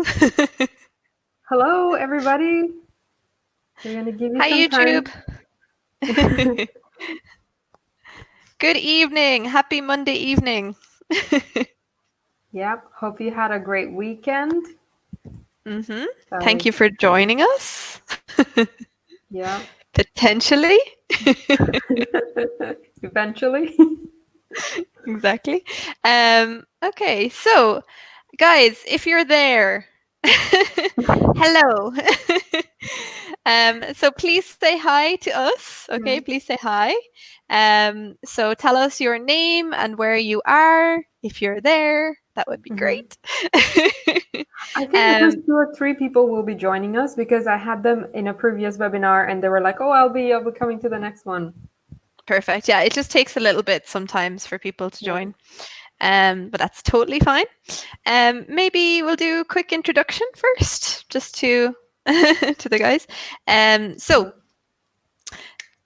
Hello. Hello, everybody. We're going to give you Hi, some YouTube. time. Good evening. Happy Monday evening. Yep. Hope you had a great weekend. Mm-hmm. Thank Sorry. you for joining us. Yep. Potentially. Eventually. Exactly. Okay, so guys, if you're there, hello. So please say hi to us. Okay, Hmm. please say hi. So tell us your name and where you are. If you're there, that would be Hmm. great. I think at least um, 2 or 3 people will be joining us because I had them in a previous webinar and they were like, "Oh, I'll be coming to the next one." Perfect. Yeah, it just takes a little bit sometimes for people to Yeah. join. But that's totally fine. Maybe we'll do a quick introduction first, just to to the guys. So Sure.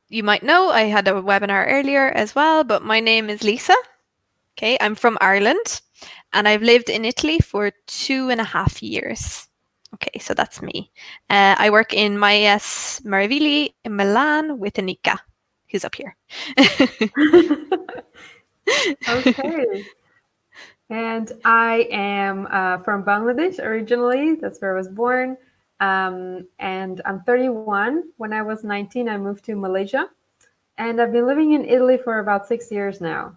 you might know I had a webinar earlier as well, but my name is Lisa. Okay, I'm from Ireland, and I've lived in Italy for 2.5 years. Okay, so that's me. I work in Maies Maravili in Milan with Anika, who's up here. Okay. And I am from Bangladesh originally. That's where I was born. And I'm 31. When I was 19, I moved to Malaysia. And I've been living in Italy for about 6 years now.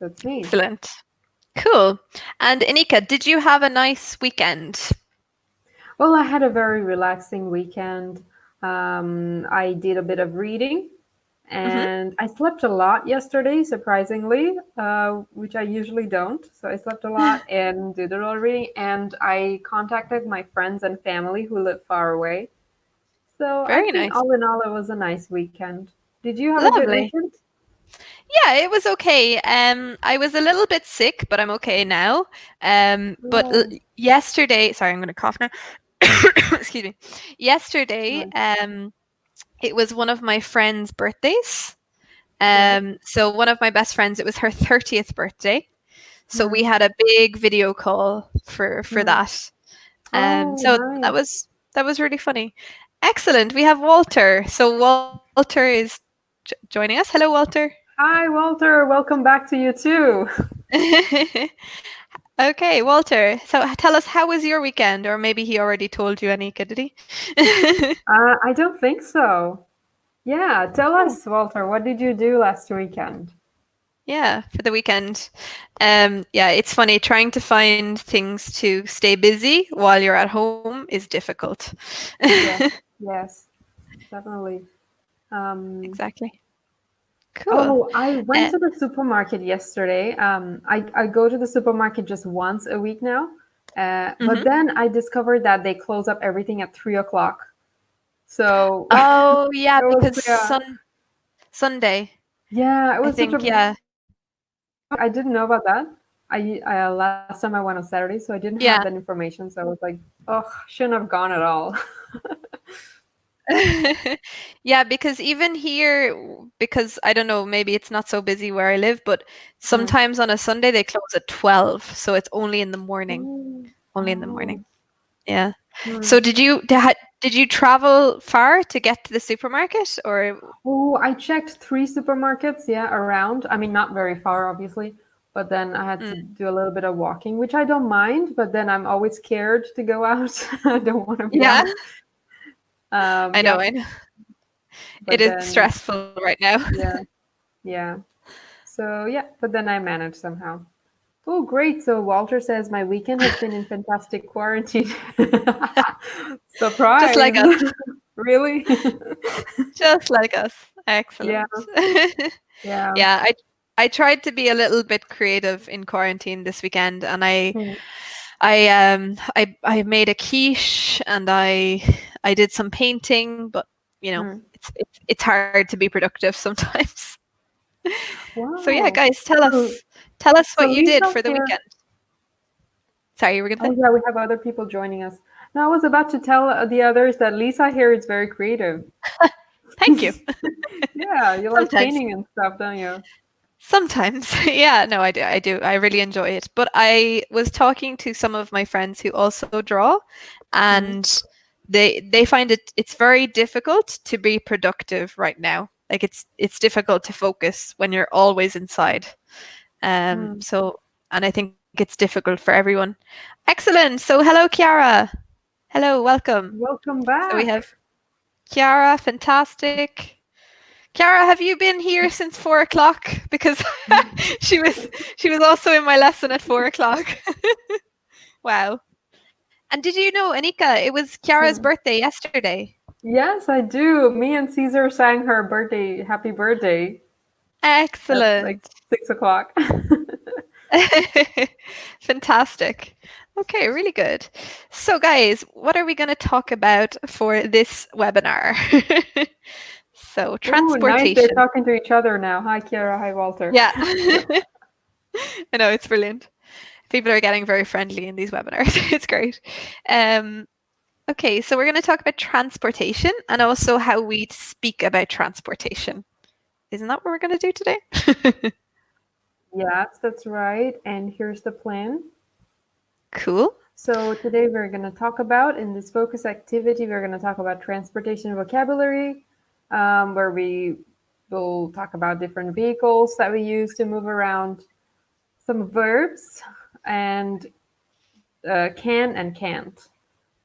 That's me. Excellent. Cool. And Anika, did you have a nice weekend? Well, I had a very relaxing weekend. I did a bit of reading Hmm. and I slept a lot yesterday, surprisingly, which I usually don't. So I slept a lot and did a lot of reading. And I contacted my friends and family who live far away. So I Very think nice. all in all, it was a nice weekend. Did you have a good Lovely. weekend? Yeah, it was okay. I was a little bit sick, but I'm okay now. But Oh, yesterday, sorry, I'm going to cough now. Excuse me. Yesterday, nice. it was one of my friend's birthdays. Right. So one of my best friends, it was her 30th birthday. So we Mm, had a big video call for mm. that. Oh, So nice. that was really funny. Excellent. We have Walter. So Walter is joining us. Hello, Walter. Hi, Walter. Welcome back to you too. Okay, Walter. So tell us, how was your weekend? Or maybe he already told you, Anika, did he? I don't think so. Yeah, tell Oh, us, Walter, what did you do last weekend? yeah, for the weekend. Yeah, it's funny trying to find things to stay busy while you're at home is difficult. Yes, yes, definitely. Um, Exactly. Cool. oh, I went Uh, to the supermarket yesterday. I go to the supermarket just once a week now. But mhm. then I discovered that they close up everything at 3 o'clock. So it Oh, yeah, was, because yeah, Sunday, yeah, it I was such a, think, yeah. I didn't know about that. Last time I went on Saturday, so I didn't have Yeah. that information. So I was like, oh, shouldn't have gone at all. Yeah, because even here, because I don't know, maybe it's not so busy where I live, but Hmm. sometimes on a Sunday they close at 12, so it's only in the morning. Oh, Only in the oh. morning. Yeah. Hmm. So did you travel far to get to the supermarket or Oh, I checked 3 supermarkets, yeah, around. I mean, not very far, obviously, but then I had mm, to do a little bit of walking, which I don't mind, but then I'm always scared to go out. I don't want to be yeah, out. I Yeah, know, it but is then, stressful right now. yeah, yeah. So, yeah, but then I managed somehow. Oh, great. So Walter says my weekend has been in fantastic quarantine. Just like Surprise. us. Really? Just like us. Yeah, Excellent. yeah. Yeah, I tried to be a little bit creative in quarantine this weekend, and Hmm, I made a quiche and I did some painting, but you know, hmm. it's hard to be productive sometimes. So yeah, Wow. guys, So, tell us so what you did Lisa for the here. weekend. Sorry, you were gonna Oh, say? yeah, we have other people joining us. Now, I was about to tell the others that Lisa here is very creative. Thank you. Yeah, you like Sometimes. painting and stuff, don't you? Sometimes. Yeah, no, I do. I do. I really enjoy it. But I was talking to some of my friends who also draw, Mhm. and they find it's very difficult to be productive right now. Like it's difficult to focus when you're always inside. Mm. So and I think it's difficult for everyone. Excellent. So hello, Kiara. Hello, welcome. Welcome So we have back. Kiara, fantastic. Kiara, have you been here since 4 o'clock? Because she was she was also in my lesson at 4 o'clock. Wow. And did you know, Anika, it was Kiara's Yeah. birthday yesterday. Yes, I do. Me and Caesar sang her birthday, happy birthday at like Excellent. 6 o'clock. Fantastic. Okay, really good. So, guys, what are we going to talk about for this webinar? So, Ooh, nice. They're transportation. talking to each other now. Hi, Kiara. Hi, Walter. Yeah, I know it's brilliant. People are getting very friendly in these webinars. It's great. Um, okay, so we're going to talk about transportation and also how we speak about transportation. Isn't that what we're going to do today? Yes, that's right. And here's the plan. Cool. So today we're going to talk about, in this focus activity, we're going to talk about transportation vocabulary, where we will talk about different vehicles that we use to move around, some verbs, and can and can't.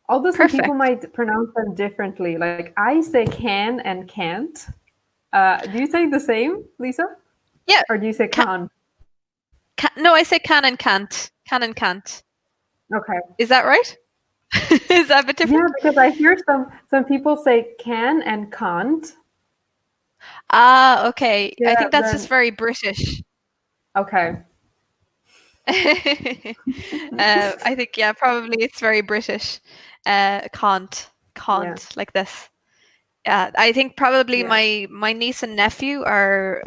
Although some people Perfect. might pronounce them differently, like I say can and can't. Do you say the same, Lisa? Yeah. Or do you say Ca can? no, I say can and can't. Can and can't. Okay. Is that right? Is that a bit Yeah, different? because I hear some people say can and can't. Ah, okay. I Yeah, think that's just then very British. okay. I think, yeah, probably it's very British. Yeah, Can't like this. Yeah, I think probably yeah. my niece and nephew are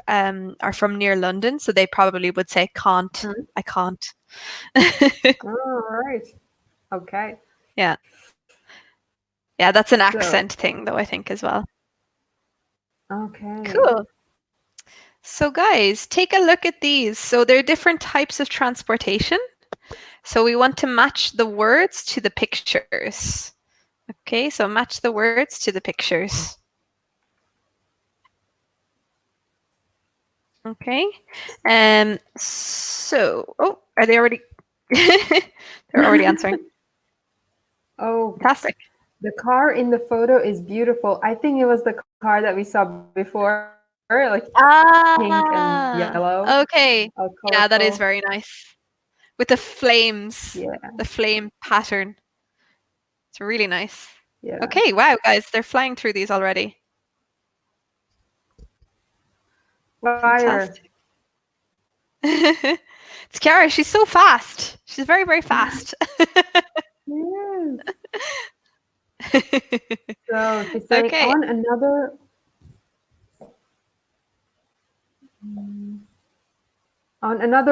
from near London, so they probably would say can't. Mhm. I can't. All right. Okay. Yeah. Yeah, that's an So, accent thing though, I think as well. okay. Cool. So guys, take a look at these. So there are different types of transportation. So we want to match the words to the pictures. Okay, so match the words to the pictures. Okay. So, oh, are they already? They're already answering. Oh, Fantastic. the car in the photo is beautiful. I think it was the car that we saw before, like pink and yellow, Ah, all okay. colorful. Yeah, that is very nice. With Yeah, the flame pattern. It's really nice. yeah. Okay, wow, guys, they're flying through these already. Fire. Fantastic. It's Kiara. She's so fast. She's very, very fast. Yes. So she's saying Okay. on another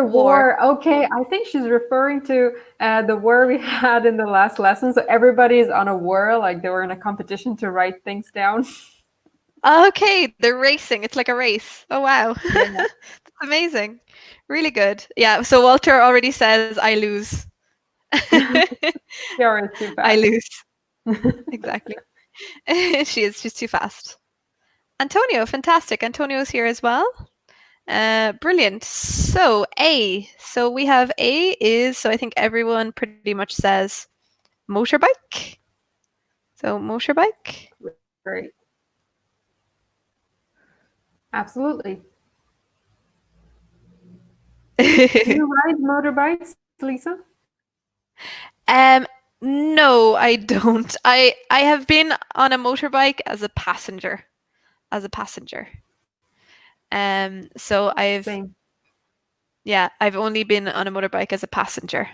War. war. Okay, I think she's referring to the war we had in the last lesson. So everybody is on a war, like they were in a competition to write things down. Okay, they're racing. It's like a race. Oh, wow. Yeah. That's amazing. Really good. Yeah, so Walter already says, I lose. Kiara is too I fast. lose. Exactly. She's too fast. Antonio, fantastic. Antonio's here as well. Brilliant. So A. So we have A is, so I think everyone pretty much says motorbike. So motorbike. Great. Absolutely. Do you ride motorbikes, Lisa? um, no, I don't. I have been on a motorbike as a passenger. As a passenger. So Same. I've only been on a motorbike as a passenger.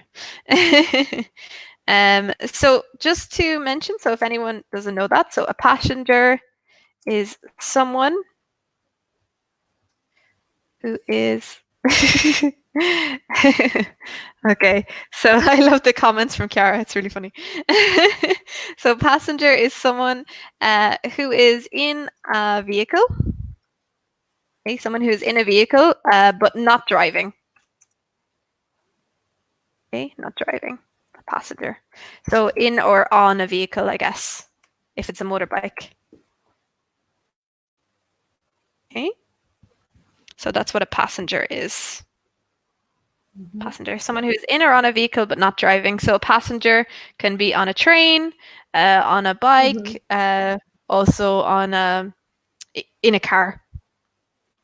So just to mention, so if anyone doesn't know that, so a passenger is someone who is okay. So I love the comments from Kiara. It's really funny. So passenger is someone who is in a vehicle Okay, someone who's in a vehicle, but not driving. Okay, not driving. A passenger. So in or on a vehicle, I guess, if it's a motorbike. Okay, so that's what a passenger is. Passenger, someone who's in or on a vehicle but not driving. So a passenger can be on a train, on a Mm-hmm. bike, also on in a car.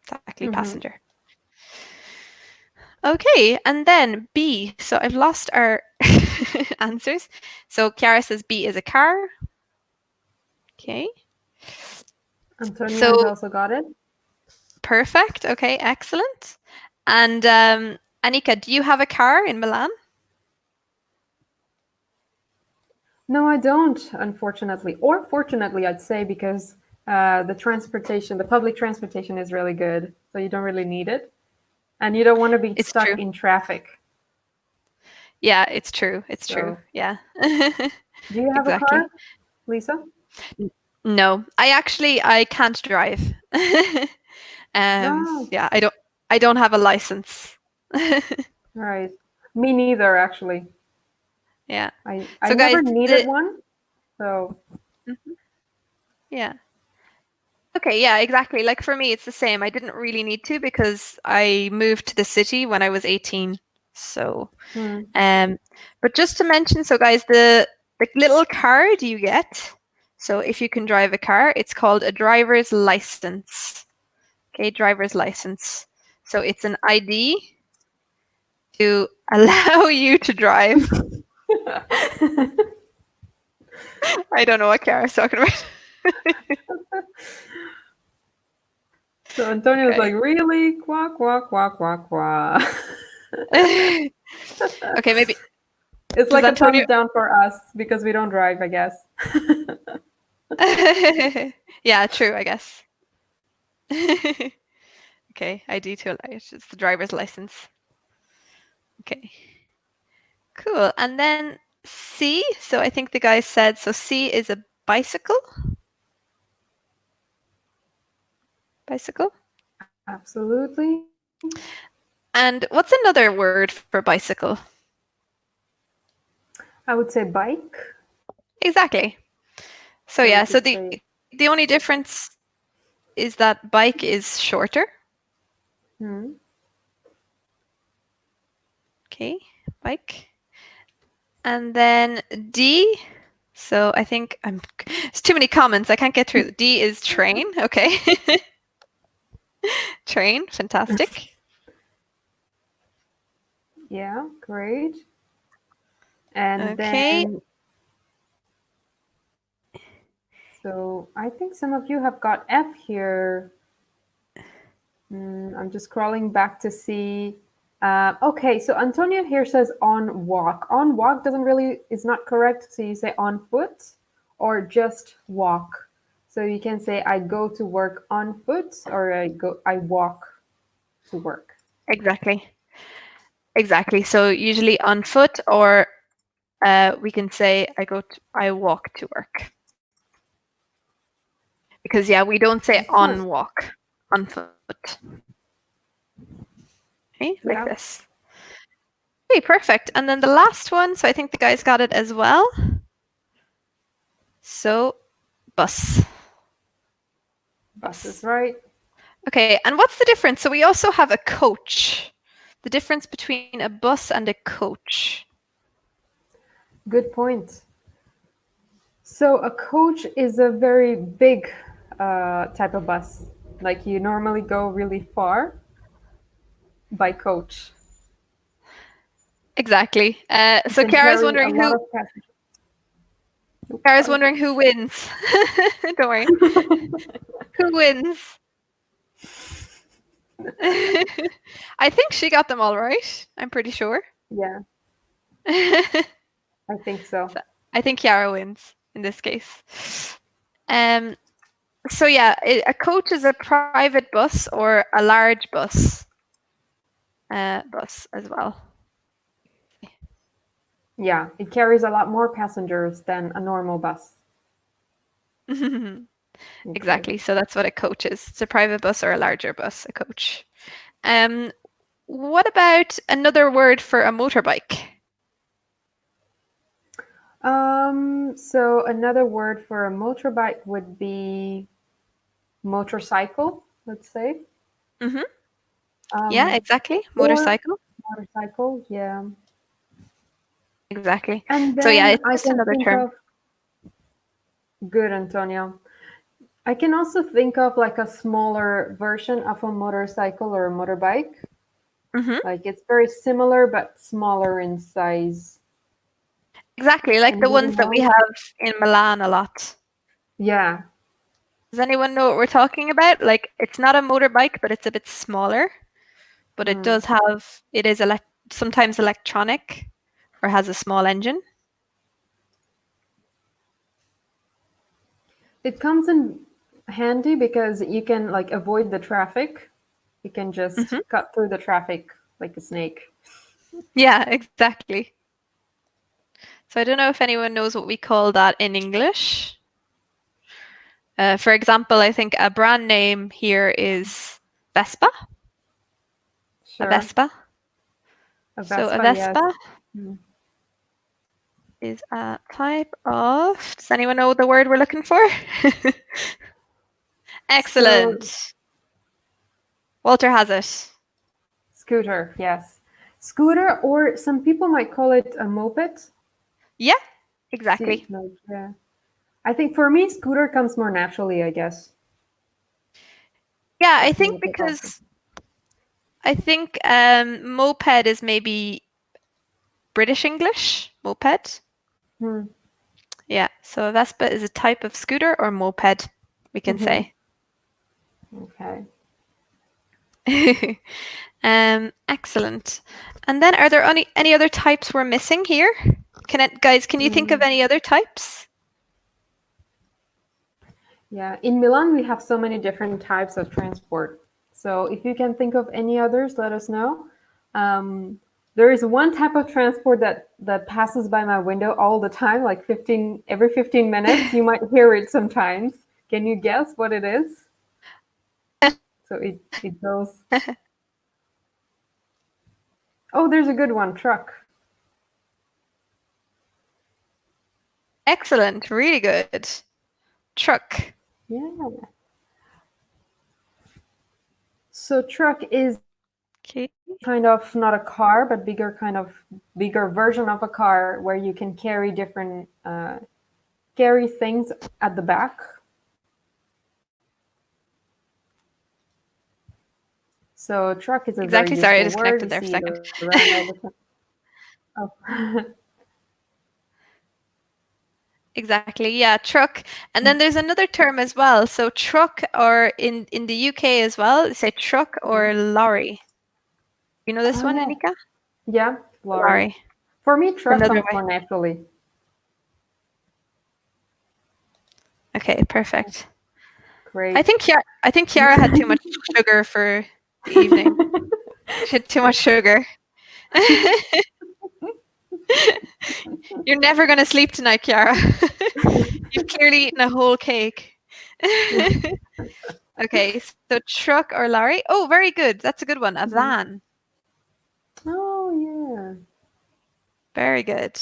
Exactly, Mm-hmm. passenger. Okay, and then B. So I've lost our answers. So Chiara says B is a car. Okay. Antonio has So also got it. perfect. Okay, excellent. And Anika, do you have a car in Milan? No, I don't, unfortunately. Or fortunately, I'd say, because the public transportation is really good. So you don't really need it. And you don't want to be It's stuck true. in traffic. Yeah, it's true. It's true. So, Yeah. do you have a car, Exactly. Lisa? No, I can't drive. No. Yeah, I don't have a license. Right. Me neither, actually. Yeah. I So guys, never needed one. So, Mhm. Yeah. Okay, yeah, exactly. Like for me, it's the same. I didn't really need to because I moved to the city when I was 18. So, hmm. um, but just to mention, so guys, the little card you get. So if you can drive a car, it's called a driver's license. Okay, driver's license. So it's an ID to allow you to drive. I don't know what Kara's talking about. So Antonio's Okay. like, really? Quack, quack, quack, quack, quack. Okay, maybe It's does like a Antonio. thumbs down for us because we don't drive, I guess. Yeah, true, I guess. Okay, ID to allow it. It's the driver's license. Okay, cool. And then C. So I think the guy said so. C is a bicycle. Bicycle. Absolutely. And what's another word for bicycle? I would say bike. Exactly. So So we yeah. So could the say, only difference is that bike is shorter. hmm. Okay, bike. And then D. So I think it's too many comments. I can't get through. D is train. Okay. Train. Fantastic. Yeah, great. And Okay. then, so I think some of you have got F here. I'm just scrolling back to see. Okay, so Antonio here says on walk. On walk doesn't really is not correct. So you say on foot or just walk. So you can say I go to work on foot or I walk to work. Exactly. Exactly. So usually on foot, or we can say I walk to work. Because yeah, we don't say Excellent. on walk, on foot. Okay, like Yeah, this. Okay, perfect. And then the last one. So I think the guys got it as well. So bus. bus is Bus. right. Okay, and what's the difference? So we also have a coach. The difference between a bus and a coach. Good point. So a coach is a very big type of bus. Like you normally go really far by coach. Exactly. It So can Kara's carry a wondering lot who of passengers. Oops, Kara's sorry. wondering who wins. Don't worry. Who wins? I think she got them all right. I'm pretty sure. Yeah, So I think so. I think Yara wins in this case. Um. So yeah, a coach is a private bus or a large bus. Bus as well. Yeah, it carries a lot more passengers than a normal bus. Okay. Exactly. So that's what a coach is. It's a private bus or a larger bus, a coach. Um, what about another word for a motorbike? So another word for a motorbike would be motorcycle, let's say. Mm-hmm. Yeah, Um, exactly. or Motorcycle. motorcycle, yeah. Exactly. And So yeah, then it's I just can another think term. of, good, Antonio. I can also think of like a smaller version of a motorcycle or a motorbike. Mm-hmm. Like it's very similar but smaller in size. Exactly, like the Anybody ones that we know? have in Milan a lot. Yeah. Does anyone know what we're talking about? Like, it's not a motorbike, but it's a bit smaller. But it Hmm. does have, it is sometimes electronic or has a small engine. It comes in handy because you can like avoid the traffic. You can just Hmm. cut through the traffic like a snake. Yeah, exactly. So I don't know if anyone knows what we call that in English. For example, I think a brand name here is Vespa, a Sure. Vespa. A So a Vespa, yes. Vespa Hmm. is a type of, does anyone know the word we're looking for? So, Excellent. Walter has it. scooter, yes. Scooter, or some people might call it a moped. Yeah, See, exactly. no, yeah. I think for me, scooter comes more naturally, I guess. Yeah, I But think moped also. because I think moped is maybe British English, moped. Hmm. Yeah, so a Vespa is a type of scooter or moped, we can Hmm. say. Okay. Excellent. And then are there any other types we're missing here? Guys, can you think of Mm, any other types? yeah. In Milan, we have so many different types of transport. So if you can think of any others, let us know. Um, there is one type of transport that passes by my window all the time, like 15 every 15 minutes. You might hear it sometimes. Can you guess what it is? So it goes. Oh, there's a good one. Truck. Excellent, really good. Truck. Yeah. So truck is Okay. kind of not a car, but bigger version of a car where you can carry different carry things at the back. So truck is a very Exactly. Sorry, I useful word. disconnected You there for a see it second. around all the time. Oh. Exactly. Yeah, truck. And then there's another term as well. So truck, or in the UK as well, say truck Yeah. or lorry. You know this Oh one, yeah. Anika? Yeah, lorry. Lorry. For me, It's truck another comes way. more naturally. Okay, perfect. Great. I think Kiara had too much sugar for the evening. She had too much sugar. You're never gonna sleep tonight, Kiara. You've clearly eaten a whole cake. Okay, so truck or lorry? Oh, very good. That's a good one. A Mhm. van. Oh yeah. Very good.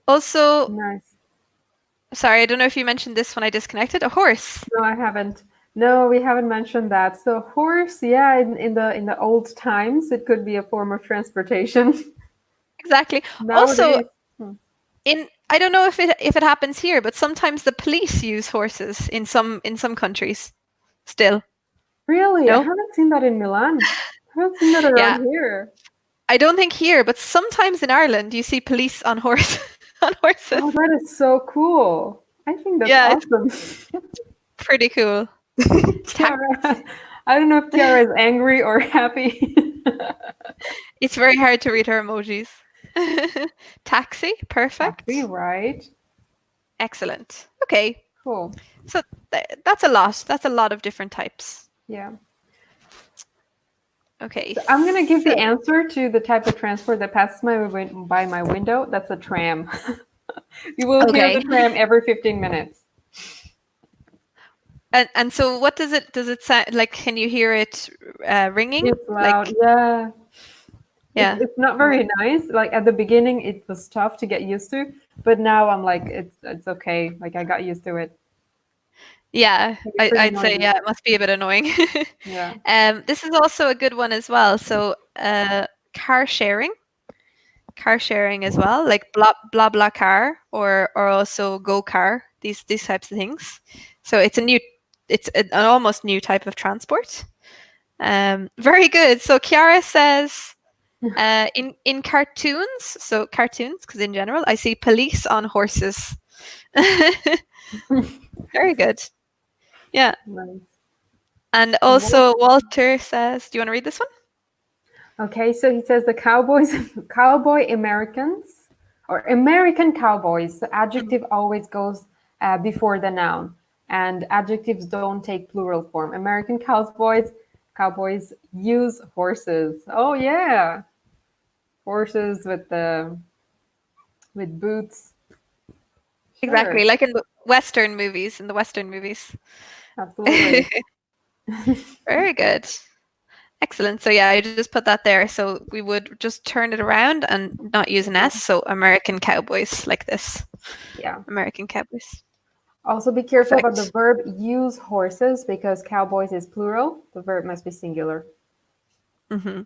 Also, Nice. sorry, I don't know if you mentioned this when I disconnected. A horse. No, I haven't. No, we haven't mentioned that. So horse, yeah, in the old times, it could be a form of transportation. Exactly. Also, Nowadays, hmm. in I don't know if it happens here, but sometimes the police use horses in some countries. Still. Really, I No? haven't seen that in Milan. I haven't seen that Yeah. around here. I don't think here, but sometimes in Ireland you see police on horse on horses. Oh, that is so cool. I think that's Yeah, it's awesome. pretty cool. Kiara, I don't know if Kiara is angry or happy. It's very hard to read her emojis. Taxi, Happy, perfect. right? Excellent. Okay, Cool. so that's a lot. That's a lot of different types. Yeah. Okay, So I'm gonna give so the answer to the type of transport that passes by my window. That's a tram. You will hear the Okay. tram every 15 minutes. And so what does it sound like? Can you hear it ringing? It's loud. Like, Yeah. yeah. It's not Oh, very nice. Like at the beginning, it was tough to get used to, but now I'm like, it's okay. Like I got used to it. yeah, It can be pretty I'd say noisy. yeah, it must be a bit annoying. Yeah. This is also a good one as well. So, car sharing, car sharing as well, like blah blah car or also go car. These types of things. So it's an almost new type of transport. Very good. So Kiara says, in cartoons, so cartoons, because in general, I see police on horses. Very good. Yeah. Nice. And What? also Walter says, do you want to read this one? Okay, so he says the cowboys, cowboy Americans, or American cowboys. The adjective always goes before the noun, and adjectives don't take plural form. American cowboys use horses. Oh yeah, horses with boots. Exactly, Sure, like in the Western movies, absolutely. Very good. Excellent. So yeah, I just put that there. So we would just turn it around and not use an S. Mhm. So American cowboys like this. Yeah. American cowboys. Also, be careful about the Perfect. verb use horses because cowboys is plural. The verb must be singular. Hmm.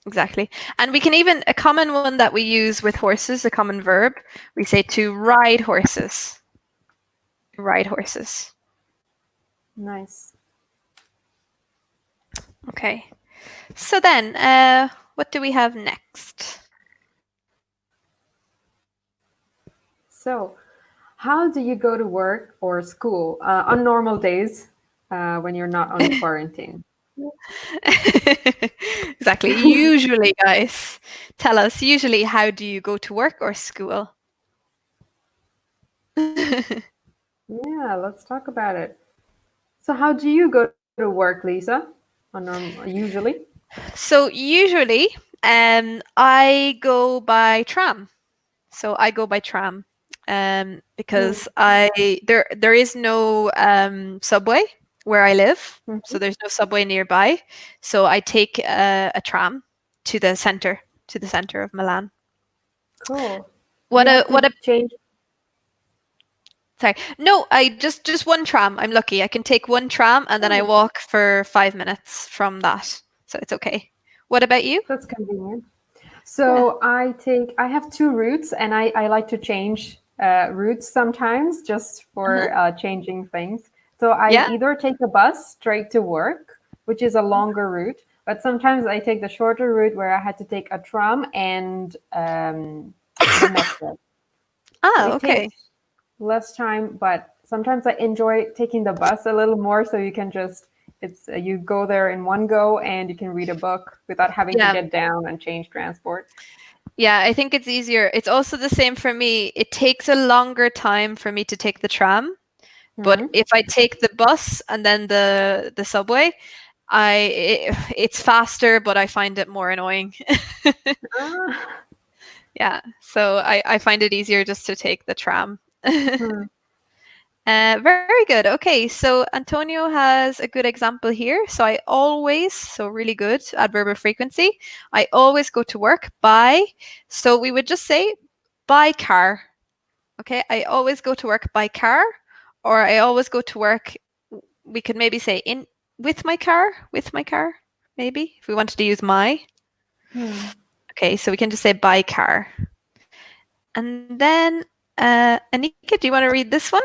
Exactly. And we can even, a common one that we use with horses, a common verb, we say to ride horses. Ride horses. Nice. Okay. So then, what do we have next? So, how do you go to work or school on normal days when you're not on quarantine? Exactly. Usually, guys, tell us, usually, how do you go to work or school? Yeah, let's talk about it. So, how do you go to work, Lisa? Usually? So usually, I go by tram. So I go by tram, Hmm. because there is no subway where I live. Mhm. So there's no subway nearby. So I take a tram to the center of Milan. Cool. What You a have what to a change. sorry. No, I just one tram. I'm lucky. I can take one tram and then I Oh, walk for 5 minutes from that. So it's okay. What about you? that's convenient. Yeah. So I have two routes, and I like to change routes sometimes just Uh-huh. for changing things. So I Yeah. either take a bus straight to work, which is a longer route, but sometimes I take the shorter route where I had to take a tram and the metro. So Ah, it okay. takes less time, but sometimes I enjoy taking the bus a little more, so you can just it's you go there in one go and you can read a book without having to Yeah. get down and change transport. Yeah, I think it's easier. It's also the same for me. It takes a longer time for me to take the tram, but Hmm. if I take the bus and then the subway, it's faster, but I find it more annoying. Ah. Yeah, so I find it easier just to take the tram. Hmm. Very good. Okay, so Antonio has a good example here. So I always, so really good adverb of frequency. I always go to work by. So we would just say by car. Okay, I always go to work by car, or I always go to work. We could maybe say in with my car, maybe if we wanted to use my. Hmm. Okay, so we can just say by car. And then, Anika, do you want to read this one?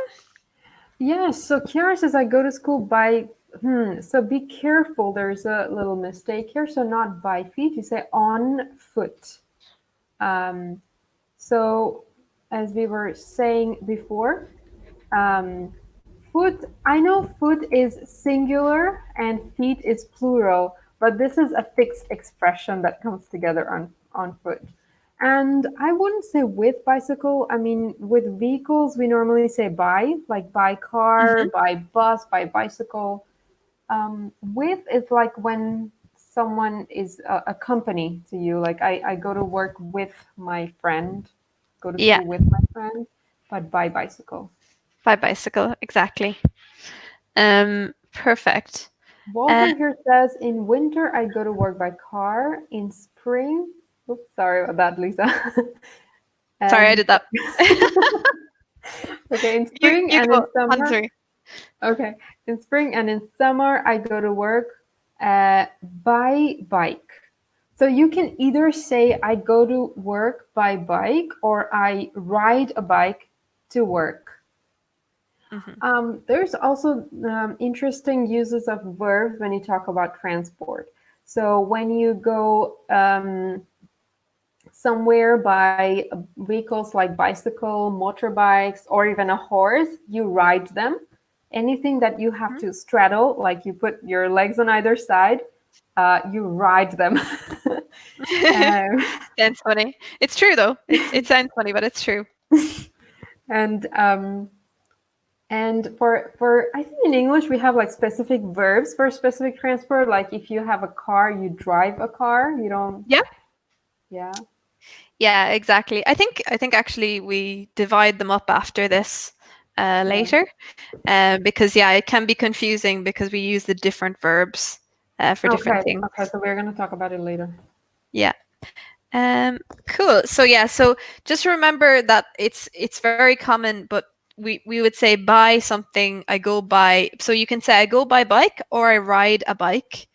Yeah, so Kiara says I go to school by so be careful, there's a little mistake here. So not by feet, you say on foot. Um, so as we were saying before, um, foot, I know foot is singular and feet is plural, but this is a fixed expression that comes together on foot. And I wouldn't say with bicycle. I mean, with vehicles, we normally say by, like by car, Hmm. by bus, by bicycle. With is like when someone is a company to you. Like I go to work with my friend, go to Yeah. school with my friend. but by bicycle. By bicycle, exactly. Perfect. Uh, Walter here says, in winter I go to work by car. In spring, oops, sorry about that, Lisa. Sorry, I And did that. okay, in You spring you and in go on summer, through. okay, in spring and in summer I go to work by bike. So you can either say I go to work by bike or I ride a bike to work. Hmm. There's also interesting uses of verbs when you talk about transport. So when you go somewhere by vehicles like bicycle, motorbikes, or even a horse, you ride them. Anything that you have to straddle, like you put your legs on either side, you ride them. um, Sounds funny. It's true though. It sounds funny, but it's true. and for I think in English we have like specific verbs for specific transport. Like if you have a car, you drive a car. You don't. Yeah. Yeah. Yeah, exactly. I think actually we divide them up after this Yeah. later, because yeah, it can be confusing because we use the different verbs for different Okay. things. Okay. So we're gonna talk about it later. Yeah. Um, cool. So yeah, so just remember that it's very common, but we would say buy something. I go by. So you can say I go by bike or I ride a bike.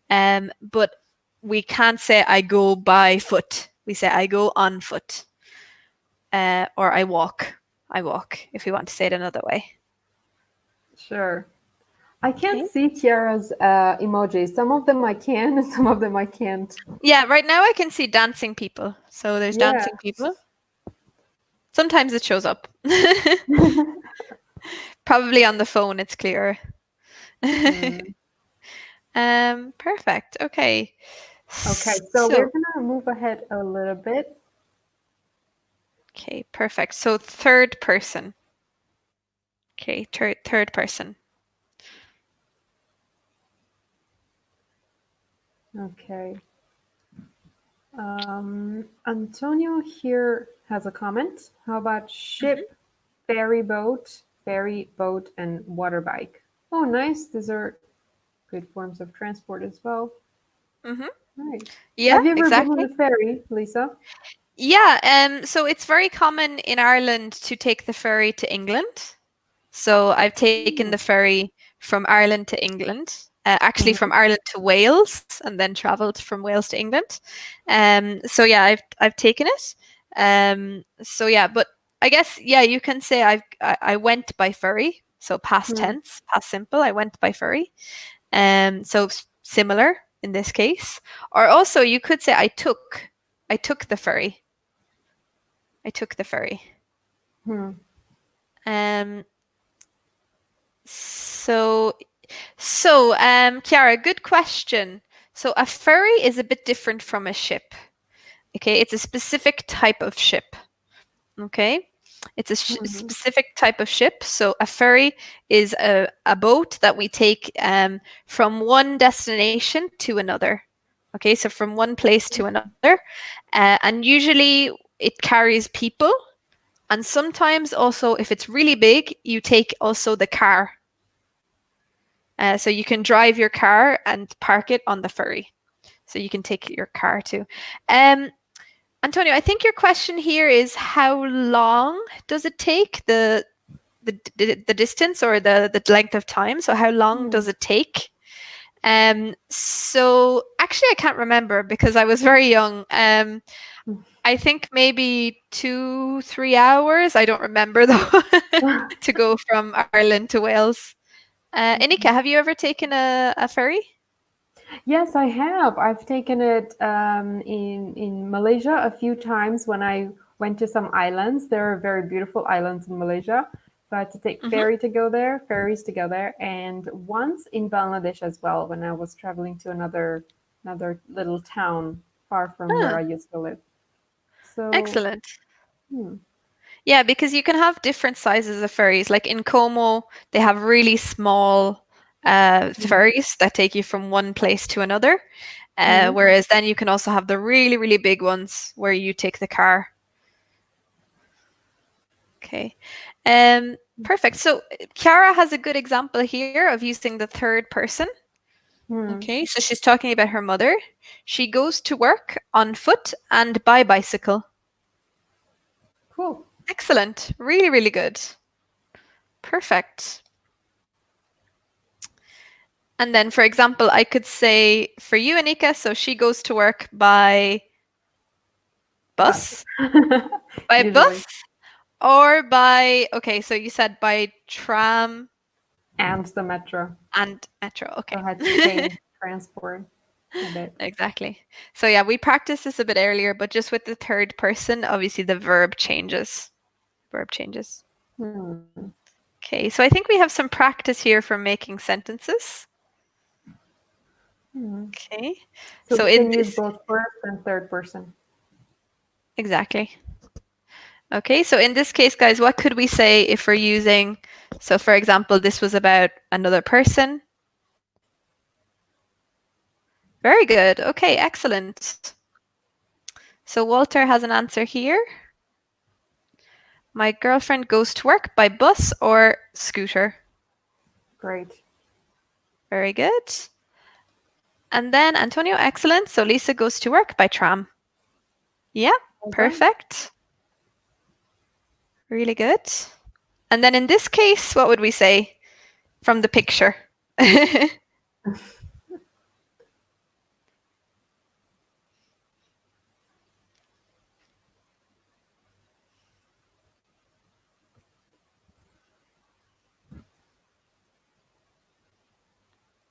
But we can't say I go by foot. We say I go on foot, or I walk. I walk. If we want to say it another way. Sure. I can't Okay. see Kiara's emojis. Some of them I can, some of them I can't. Yeah. Right now I can see dancing people. So there's Yeah. dancing people. Sometimes it shows up. Probably on the phone, it's clearer. Hmm. Perfect. Okay. Okay, so So, we're gonna move ahead a little bit. okay, perfect. So third person. Okay, third person. Okay. Antonio here has a comment. How about Hmm. ship, ferry boat, and water bike? Oh, nice. These are good forms of transport as well. Hmm. Right. Yeah, Have you ever been on exactly. a ferry, Lisa? Yeah, so it's very common in Ireland to take the ferry to England. So I've taken the Oh. ferry from Ireland to England, actually from Mhm. Ireland to Wales, and then travelled from Wales to England. So yeah, I've taken it. So yeah, but I guess yeah, you can say I went by ferry. So past Hmm. tense, past simple. I went by ferry. So similar in this case. Or also you could say I took the ferry. I took the ferry. Hmm. Um, so so, Kiara, good question. So a ferry is a bit different from a ship. Okay, it's a specific type of ship. Okay, it's a Mhm. specific type of ship. So a ferry is a boat that we take from one destination to another. Okay, so from one place to another, and usually it carries people, and sometimes also if it's really big, you take also the car. So you can drive your car and park it on the ferry. So you can take your car too. Um, Antonio, I think your question here is how long does it take the distance or the length of time? So how long Hmm. does it take? So actually I can't remember because I was very young. I think maybe 2, 3 hours. I don't remember though to go from Ireland to Wales. Inika, have you ever taken a ferry? Yes, I have. I've taken it in Malaysia a few times when I went to some islands. There are very beautiful islands in Malaysia. So I had to take Hmm. ferries to go there, and once in Bangladesh as well when I was traveling to another little town far from where Ah, I used to live. So, excellent. hmm, Yeah, because you can have different sizes of ferries. Like in Como, they have really small hmm, ferries that take you from one place to another. hmm. Whereas then you can also have the really, really big ones where you take the car. Okay. Perfect. So Chiara has a good example here of using the third person. Hmm. Okay, so she's talking about her mother. She goes to work on foot and by bicycle. Cool. Excellent. Really, really good. Perfect. And then, for example, I could say for you, Anika, so she goes to work by Bus. bus, by Usually. bus, or by, okay, so you said by tram And the metro. and metro. So Okay. I had to change transport a bit. Exactly. So yeah, we practiced this a bit earlier, but just with the third person, obviously the verb changes. Verb changes. Hmm. Okay, so I think we have some practice here for making sentences. Hmm. Okay, So so we in can use this, both first and third person. exactly. Okay, so in this case, guys, what could we say if we're using, so for example, this was about another person. Very good. Okay, excellent. So Walter has an answer here. My girlfriend goes to work by bus or scooter. Great. Very good. And then Antonio, excellent. So Lisa goes to work by tram. Yeah, Well done. perfect. Really good. And then in this case, what would we say from the picture?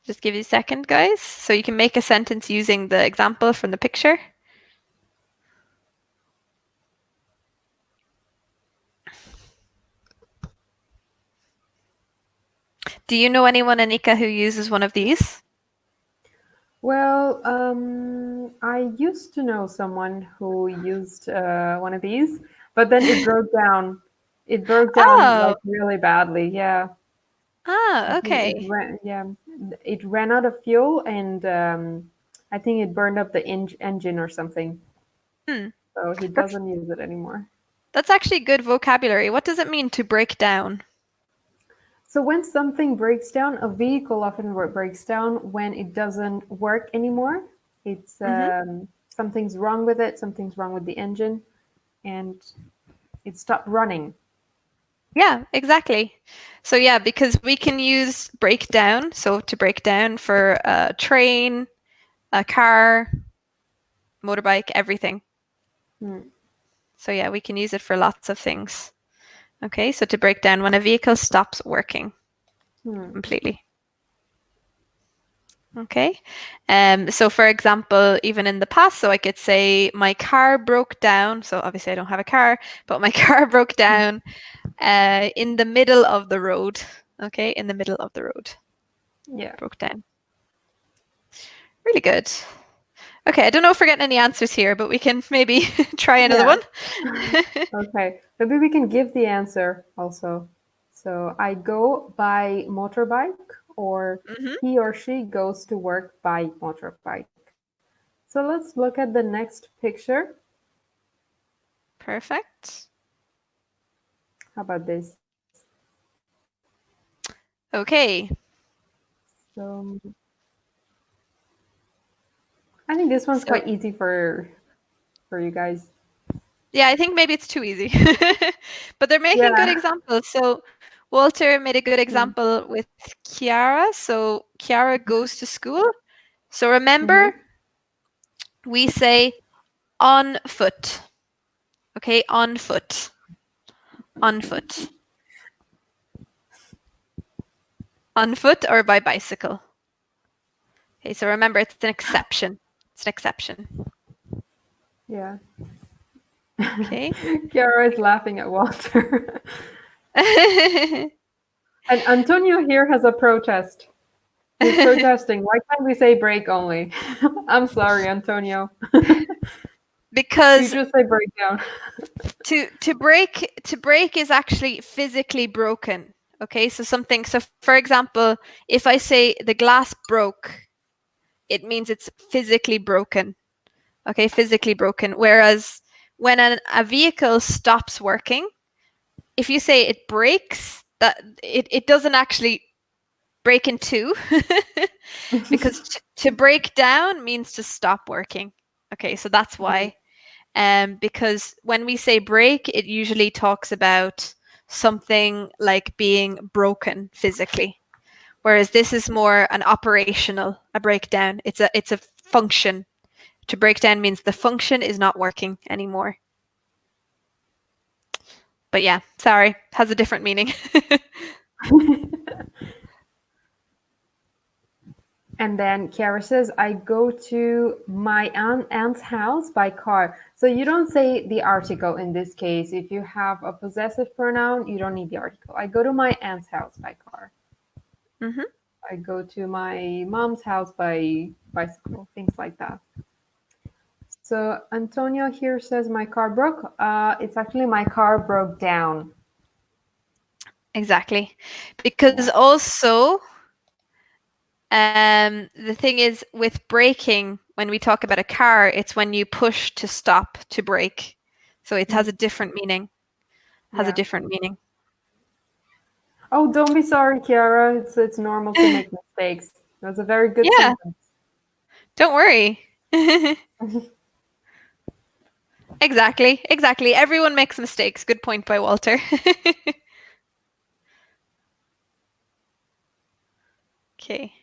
Just give you a second, guys. So you can make a sentence using the example from the picture. Do you know anyone, Anika, who uses one of these? Well, I used to know someone who used one of these, but then it broke down. It broke down Oh, like really badly. Yeah, I think okay. it ran out of fuel, and I think it burned up the engine or something. Hmm. So he That's, doesn't use it anymore. that's actually good vocabulary. What does it mean to break down? So when something breaks down, a vehicle often breaks down when it doesn't work anymore. It's Hmm. something's wrong with it, something's wrong with the engine, and it stopped running. Yeah, exactly. So yeah, because we can use break down. So to break down for a train, a car, motorbike, everything. Hmm. So yeah, we can use it for lots of things. Okay, so to break down when a vehicle stops working Hmm. completely. Okay. So for example, even in the past, so I could say my car broke down. So obviously I don't have a car, but my car broke down in the middle of the road. Okay, in the middle of the road. Yeah. Broke down. Really good. Okay, I don't know if we're getting any answers here, but we can maybe try another Yeah. one. Okay. Maybe we can give the answer also. So I go by motorbike, or Hmm. he or she goes to work by motorbike. So let's look at the next picture. Perfect. How about this? Okay. So I think this one's So quite easy for you guys. yeah, I think maybe it's too easy. But they're making good Yeah. examples. So Walter made a good Mm. example with Kiara. So Kiara goes to school. So remember, Hmm. we say on foot. Okay, on foot. On foot. On foot or by bicycle. Okay, so remember it's an exception. It's an exception. Yeah. Okay. Kiara is laughing at Walter. And Antonio here has a protest. He's protesting. Why can't we say break only? I'm sorry, Antonio. You Because just say breakdown. to break is actually physically broken. Okay, so something, so for example, if I say the glass broke, it means it's physically broken. Okay, physically broken. Whereas when a vehicle stops working, if you say it breaks, that it doesn't actually break in two because to break down means to stop working. Okay, so that's Mm, why. Because when we say break, it usually talks about something like being broken physically, whereas this is more an operational, a breakdown. It's a function. To break down means the function is not working anymore. But yeah, sorry, has a different meaning. And then Kiara says, I go to my aunt's house by car. So you don't say the article in this case. If you have a possessive pronoun, you don't need the article. I go to my aunt's house by car. Hmm. I go to my mom's house by bicycle, things like that. So Antonio here says, my car broke. It's actually my car broke down. Exactly. Because Yeah. also, the thing is with braking, when we talk about a car, it's when you push to stop to brake. So it has Mm, a different meaning. Has a yeah. different meaning. Oh, don't be sorry, Kiara. It's normal to make mistakes. That's a very good Yeah, sentence. don't worry. Exactly, exactly. Everyone makes mistakes. Good point by Walter. Okay.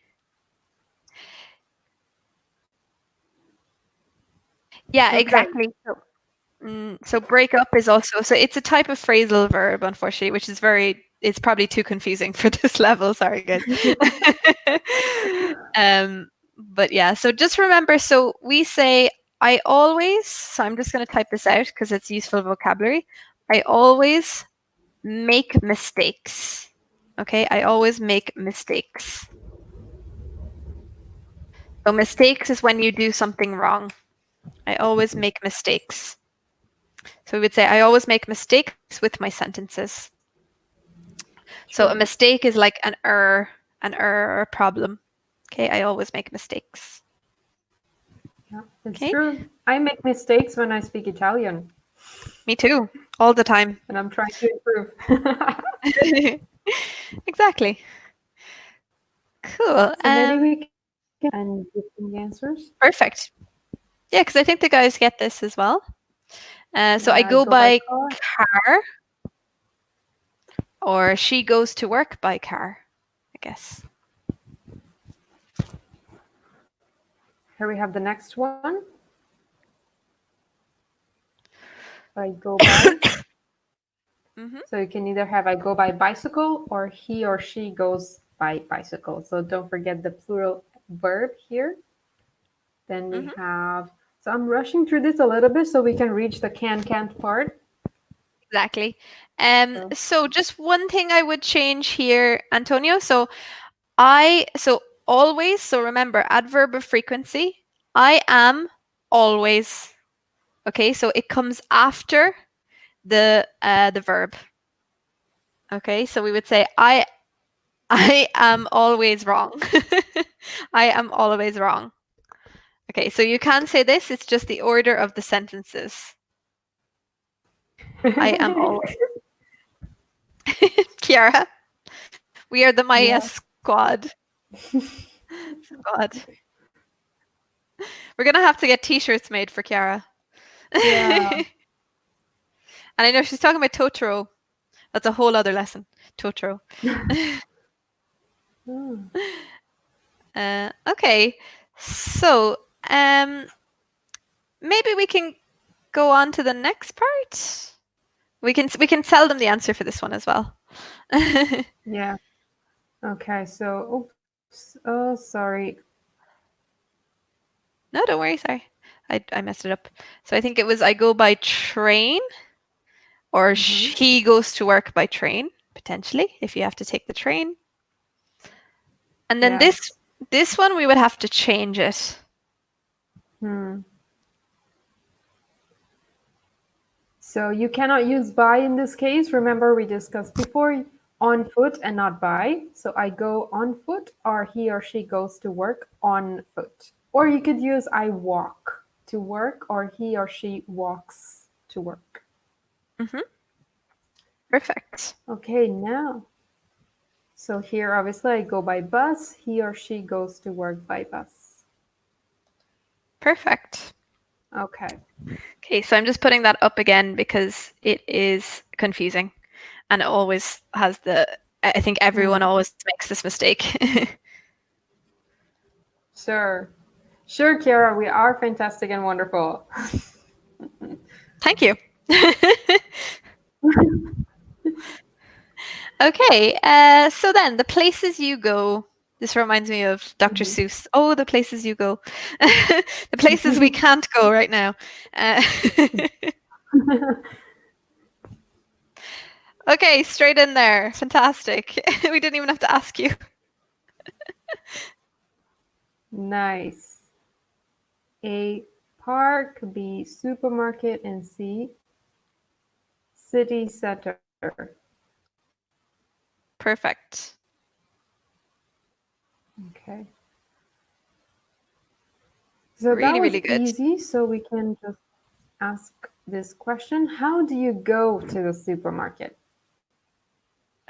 Yeah, Okay. exactly. So break up is also so it's a type of phrasal verb, unfortunately, which is it's probably too confusing for this level. Sorry, guys. But yeah, so just remember. So we say I always. So I'm just going to type this out because it's useful vocabulary. I always make mistakes. Okay, I always make mistakes. So mistakes is when you do something wrong. I always make mistakes. So we would say I always make mistakes with my sentences. So a True. mistake is like an error or a problem. Okay, I always make mistakes. Yeah, it's Okay, true. I make mistakes when I speak Italian, me too, all the time. and I'm trying to improve. Exactly. Cool. So maybe we can and give some answers. Perfect. Yeah, because I think the guys get this as well. So I Yeah, I go go by by car. car, or she goes to work by car, I guess. Here we have the next one. I go by. Hmm. So you can either have I go by bicycle or he or she goes by bicycle. So don't forget the plural verb here. Then we Hmm. have, so I'm rushing through this a little bit so we can reach the can't part. Exactly. So, So just one thing I would change here, Antonio. So always, so remember adverb of frequency. I am always. Okay, so it comes after the verb. Okay, so we would say I am always wrong. I am always wrong. Okay, so you can say this, it's just the order of the sentences. I am always. Kiara, we are the Maya yeah, squad. Squad. We're gonna have to get t-shirts made for Kiara. yeah. And I know she's talking about Totoro. That's a whole other lesson. Totoro. Hmm. Okay, so um, maybe we can go on to the next part. We can tell them the answer for this one as well. No, Yeah. Okay. So, oops. Oh, sorry. don't worry. Sorry, I messed it up. So I think it was I go by train, or Hmm. he goes to work by train potentially if you have to take the train. And then this Yes. this one we would have to change it. Hmm. So you cannot use by in this case. Remember, we discussed before on foot and not by. So I go on foot, or he or she goes to work on foot. Or you could use I walk to work, or he or she walks to work. Hmm. Perfect. Okay, now. So here, obviously, I go by bus. He or she goes to work by bus. Perfect. Okay. Okay, so I'm just putting that up again because it is confusing and it always has I think everyone Hmm. always makes this mistake. Sure. Sure, Kiara, we are fantastic and wonderful. Thank you. Okay, so then the places you go. This reminds me of Dr. Mhm. Seuss. Oh, the places you go. The places we can't go right now. Uh, okay, straight in there. Fantastic. We didn't even have to ask you. Nice. A park, B supermarket, and C city center. Perfect. Okay. So that Really, was really good. easy. So we can just ask this question. How do you go to the supermarket?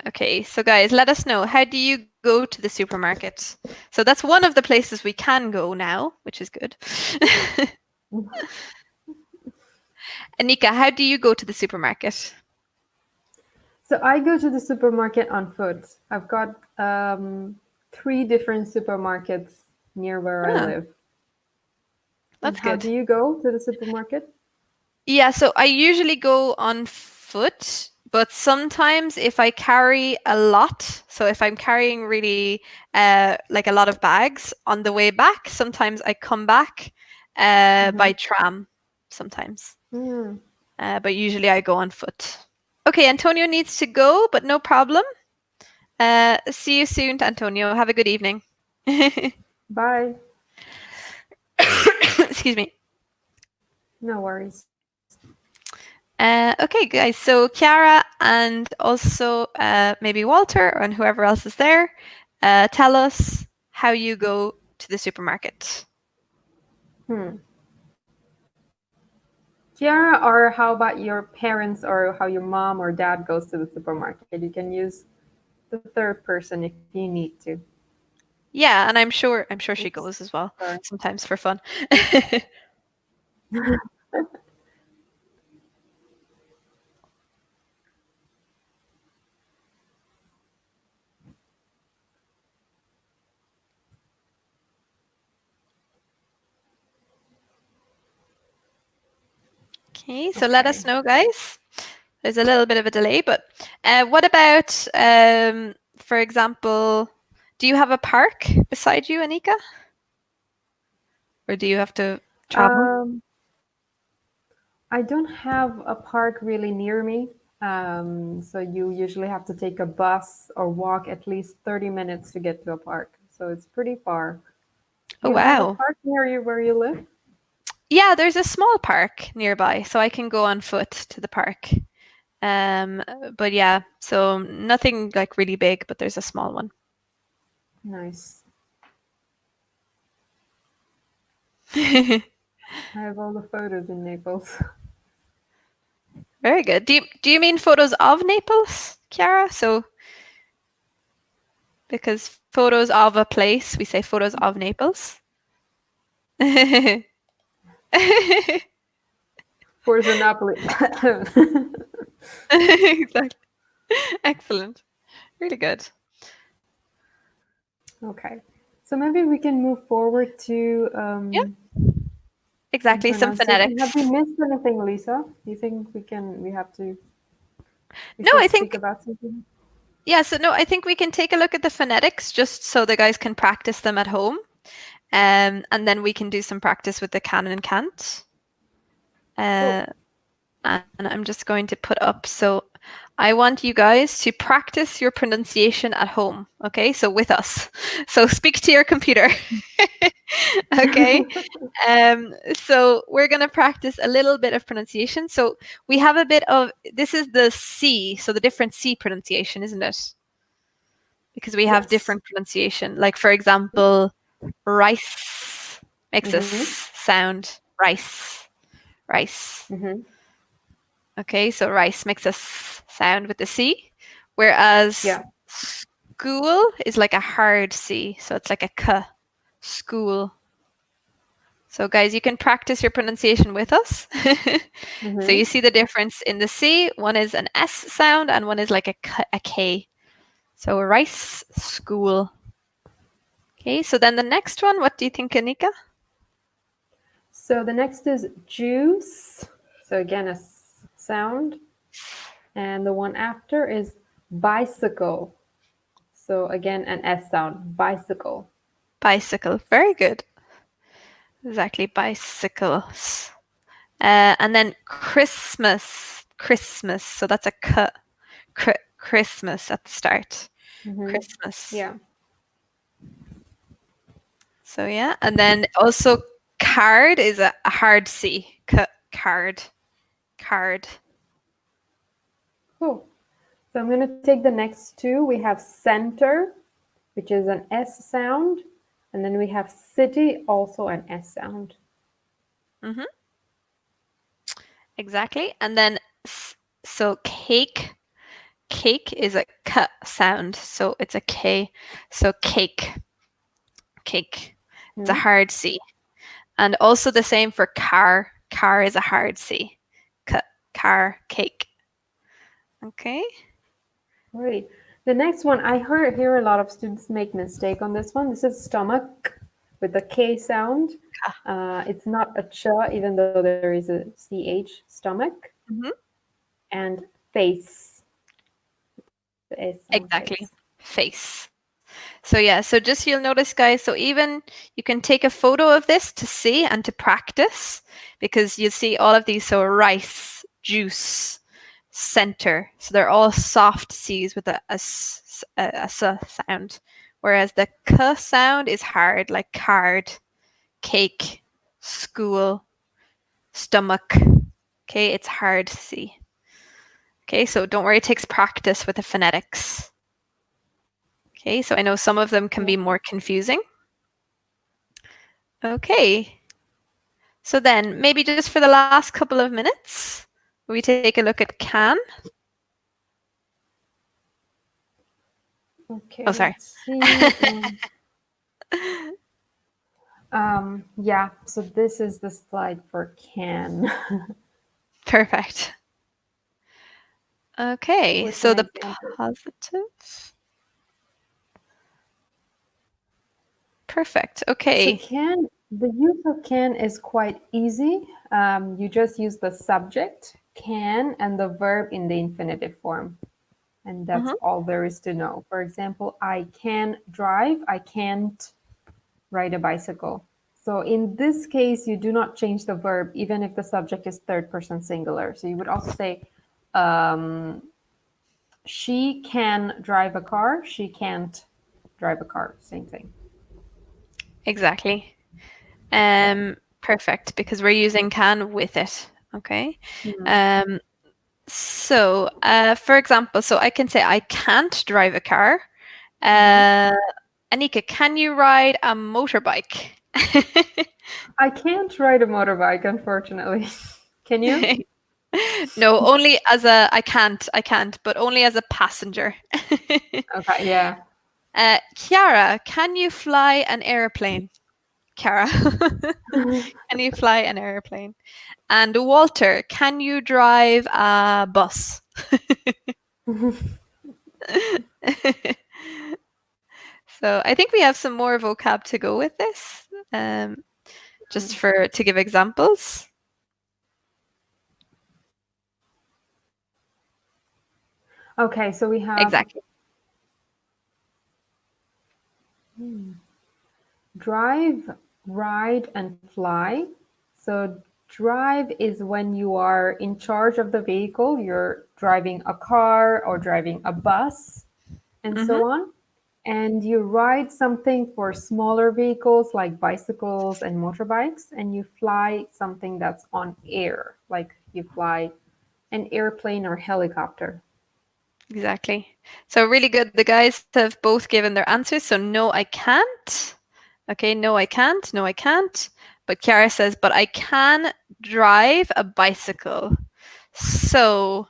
Okay, so guys, let us know. How do you go to the supermarket? So that's one of the places we can go now, which is good. Anika, how do you go to the supermarket? So I go to the supermarket on foot. I've got three different supermarkets near where I Oh, live. And that's how good. do you go to the supermarket? Yeah, so I usually go on foot, but sometimes if I carry a lot, so if I'm carrying really like a lot of bags on the way back, sometimes I come back by Mm-hmm. tram sometimes. Mm, But usually I go on foot. Okay, Antonio needs to go, but no problem. See you soon, Antonio. Have a good evening. bye. Excuse me. No worries. Okay, guys. So Chiara and also maybe Walter and whoever else is there, tell us how you go to the supermarket. Hmm. Kiara, or how about your parents or how your mom or dad goes to the supermarket? You can use the third person if you need to. Yeah, and I'm sure she Oops. goes as well Sorry. sometimes for fun. Okay, so let us Okay. know, guys. There's a little bit of a delay, but what about, for example, do you have a park beside you, Anika, or do you have to travel? Um, I don't have a park really near me. So you usually have to take a bus or walk at least 30 minutes to get to a park. So it's pretty far. Oh, You have a wow. park near you where you live? Yeah, there's a small park nearby, so I can go on foot to the park. Um, but yeah, so nothing like really big, but there's a small one. Nice. Very I have all the photos in Naples. good. Do you mean photos of Naples, Chiara? So because photos of a place, we say photos of Naples. Forza Napoli. Exactly. Excellent. Really good. Okay. So maybe we can move forward to Yeah, some exactly. Some pronunciation. Have we phonetics. missed anything, Lisa? Do you think we have to, we No, should I speak think, about something? yeah, so no, I think we can take a look at the phonetics just so the guys can practice them at home. And then we can do some practice with the can and can't. Uh, Cool. and I'm just going to put up. So I want you guys to practice your pronunciation at home. Okay, so with us. So speak to your computer. Okay. So we're going to practice a little bit of pronunciation. So we have a bit of this is the C, so the different C pronunciation, isn't it? Because we have Yes. different pronunciation. Like for example, rice makes us Mm-hmm. sound rice, rice. Mm-hmm. Okay, so rice makes a sound with the C, whereas Yeah. school is like a hard C, so it's like a K. School. So, guys, you can practice your pronunciation with us. So, you Mm-hmm. see the difference in the C. One is an S sound and one is like a K. So, rice, school. Okay, so then the next one, what do you think, Anika? So the next is juice. So again, a sound. And the one after is bicycle. So again, an S sound. Bicycle. Bicycle. Very good. Exactly, bicycles. And then Christmas. Christmas. So that's a K. Christmas at the start. Mm-hmm. Christmas. Yeah. So yeah, and then also card is a hard C. Card. Card. Cool. So I'm going to take the next two. We have center, which is an S sound. And then we have city, also an S sound. Hmm. Exactly. And then so cake. Cake is a K sound, so it's a K. So cake. Cake. It's a Hmm? hard C. And also the same for car. Car is a hard C. Car, cake. Okay. Great. The next one, I hear a lot of students make mistake on this one. This is stomach with the K sound. It's not a ch, even though there is a ch, stomach, Hmm. and face, the S sound, face. Exactly. Face. So yeah, so just you'll notice, guys, so even you can take a photo of this to see and to practice because you see all of these. So rice, juice, center. So they're all soft C's with a S sound. Whereas the K sound is hard, like card, cake, school, stomach. Okay, it's hard to see. Okay, so don't worry, it takes practice with the phonetics. Okay, so I know some of them can Yeah. be more confusing. Okay. So then, maybe just for the last couple of minutes, we take a look at can. Okay, Oh, sorry. let's see. Yeah, so this is the slide for can. Perfect. Okay, With so some the examples. positive. Perfect. So Okay. can, the use of can is quite easy. You just use the subject, can, and the verb in the infinitive form. And that's Hmm. all there is to know. For example, I can drive, I can't ride a bicycle. So in this case, you do not change the verb, even if the subject is third person singular. So you would also say, um, she can drive a car, she can't drive a car. Same thing. Exactly. Yeah. Perfect, because we're using can with it. Okay. Mhm. Um, so, for example, so I can say I can't drive a car. Mhm. Uh, Anika, can you ride a motorbike? I can't ride a motorbike, unfortunately. Can you? No, only as a I can't, but only as a passenger. Okay, yeah. Chiara, can you fly an airplane? Chiara, can you fly an airplane? And Walter, can you drive a bus? So I think we have some more vocab to go with this, just for to give examples. Okay, so we have Exactly. drive, ride, and fly. So, drive is when you are in charge of the vehicle, you're driving a car or driving a bus, and Hmm. so on. And you ride something for smaller vehicles like bicycles and motorbikes, and you fly something that's on air, like you fly an airplane or helicopter. Exactly. So really good. The guys have both given their answers. So no, I can't. Okay, no, I can't. No, I can't. But Chiara says, but I can drive a bicycle. So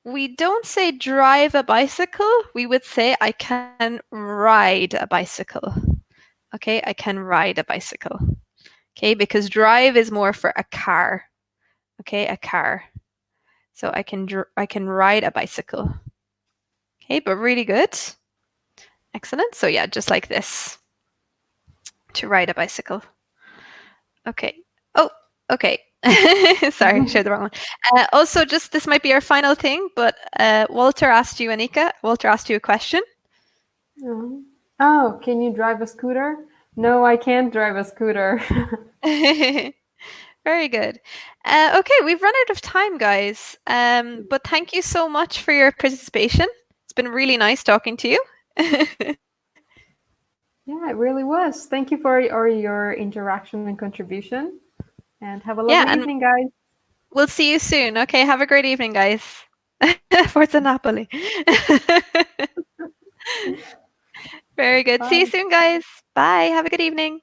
we don't say drive a bicycle. We would say I can ride a bicycle. Okay, I can ride a bicycle. Okay, because drive is more for a car. Okay, a car. So I can ride a bicycle. Okay, but really good. Excellent. So yeah, just like this. To ride a bicycle. Okay. Oh, okay. Sorry, shared the wrong one. Also, just this might be our final thing, but Walter asked you, Anika. Walter asked you a question. Oh, oh, can you drive a scooter? No, I can't drive a scooter. Very good. Okay, we've run out of time, guys. But thank you so much for your participation. It's been really nice talking to you. Yeah, it really was. Thank you for your interaction and contribution. And have a Yeah, lovely and evening, guys. we'll see you soon. Okay, have a great evening, guys. Forza Napoli. Very good. See you Bye. soon, guys. Bye. Have a good evening.